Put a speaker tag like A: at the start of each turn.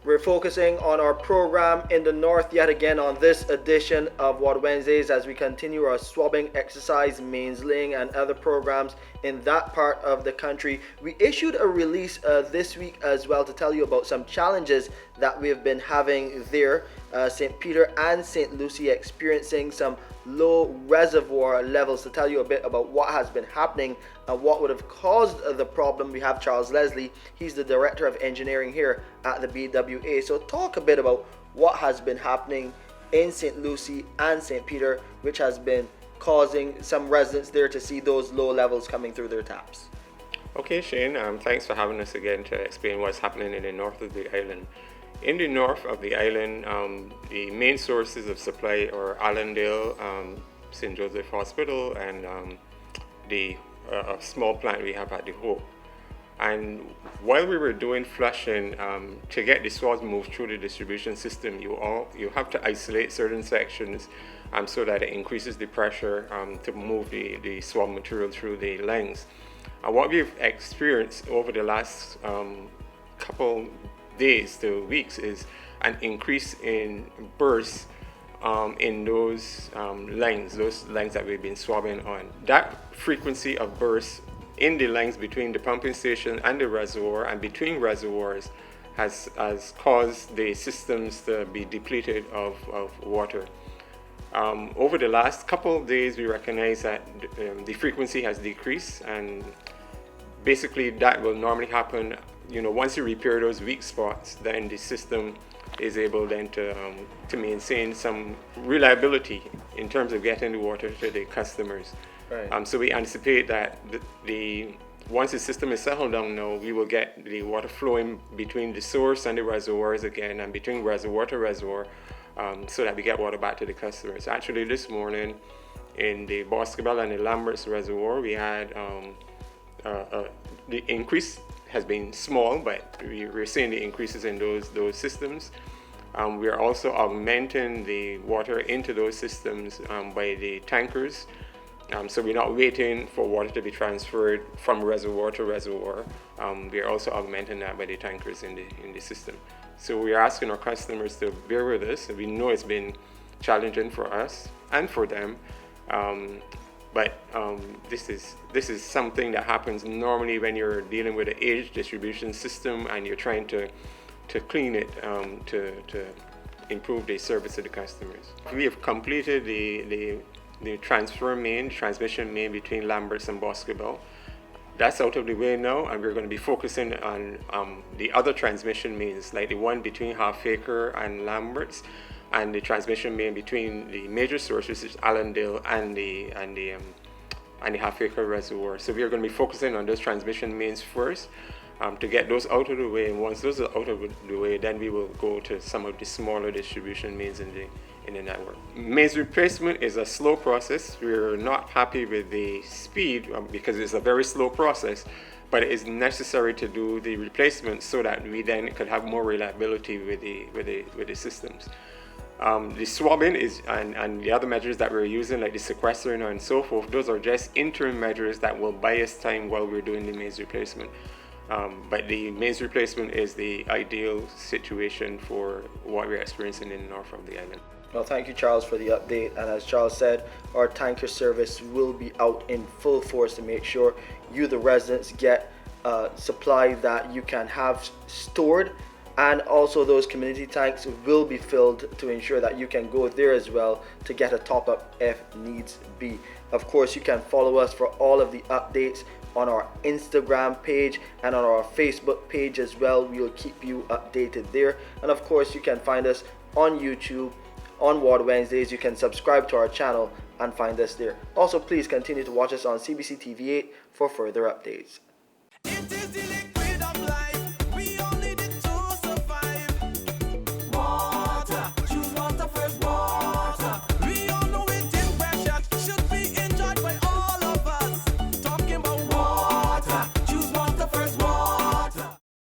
A: We're focusing on our program in the north yet again on this edition of Water Wednesdays as we continue our swabbing exercise, mainsling, and other programs in that part of the country. We issued a release this week as well to tell you about some challenges that we've been having there. St. Peter and St. Lucie experiencing some low reservoir levels. To tell you a bit about what has been happening and what would have caused the problem, we have Charles Leslie. He's the Director of Engineering here at the BWA. So talk a bit about what has been happening in St. Lucie and St. Peter, which has been causing some residents there to see those low levels coming through their taps.
B: Okay, Shane, thanks for having us again to explain what's happening in the north of the island. In the north of the island, the main sources of supply are Allendale, St. Joseph Hospital, and the small plant we have at the Hope. And while we were doing flushing, to get the swabs moved through the distribution system, you have to isolate certain sections so that it increases the pressure to move the swab material through the lines. And what we've experienced over the last couple days to weeks is an increase in bursts in those lines that we've been swabbing on. That frequency of bursts in the lines between the pumping station and the reservoir and between reservoirs has caused the systems to be depleted of water. Over the last couple of days, we recognize that the frequency has decreased, and basically that will normally happen. Once you repair those weak spots, then the system is able then to maintain some reliability in terms of getting the water to the customers.
A: Right.
B: So we anticipate that once the system is settled down now, we will get the water flowing between the source and the reservoirs again, and between reservoir to reservoir, so that we get water back to the customers. Actually, this morning in the Boscobel and the Lamberts reservoir, we had the increase has been small, but we're seeing the increases in those systems. We are also augmenting the water into those systems by the tankers. So we're not waiting for water to be transferred from reservoir to reservoir. We are also augmenting that by the tankers in the system. So we are asking our customers to bear with us. We know it's been challenging for us and for them. But this is something that happens normally when you're dealing with an age distribution system and you're trying to clean it to improve the service to the customers. We have completed the transmission main between Lamberts and Boscobel. That's out of the way now, and we're going to be focusing on the other transmission mains, like the one between Half-Acre and Lamberts, and the transmission main between the major sources, which is Allendale and the Half-Acre reservoir. So we are going to be focusing on those transmission mains first to get those out of the way. And once those are out of the way, then we will go to some of the smaller distribution mains in the network. Mains replacement is a slow process. We're not happy with the speed because it's a very slow process, but it is necessary to do the replacement so that we then could have more reliability with the systems. The swabbing and the other measures that we're using, like the sequestering and so forth, those are just interim measures that will buy us time while we're doing the mains replacement. But the mains replacement is the ideal situation for what we're experiencing in the north of the island.
A: Well, thank you, Charles, for the update. And as Charles said, our tanker service will be out in full force to make sure you, the residents, get supply that you can have stored. And also those community tanks will be filled to ensure that you can go there as well to get a top-up if needs be. Of course, you can follow us for all of the updates on our Instagram page and on our Facebook page as well. We'll keep you updated there. And of course, you can find us on YouTube on Water Wednesdays. You can subscribe to our channel and find us there. Also, please continue to watch us on CBC TV 8 for further updates.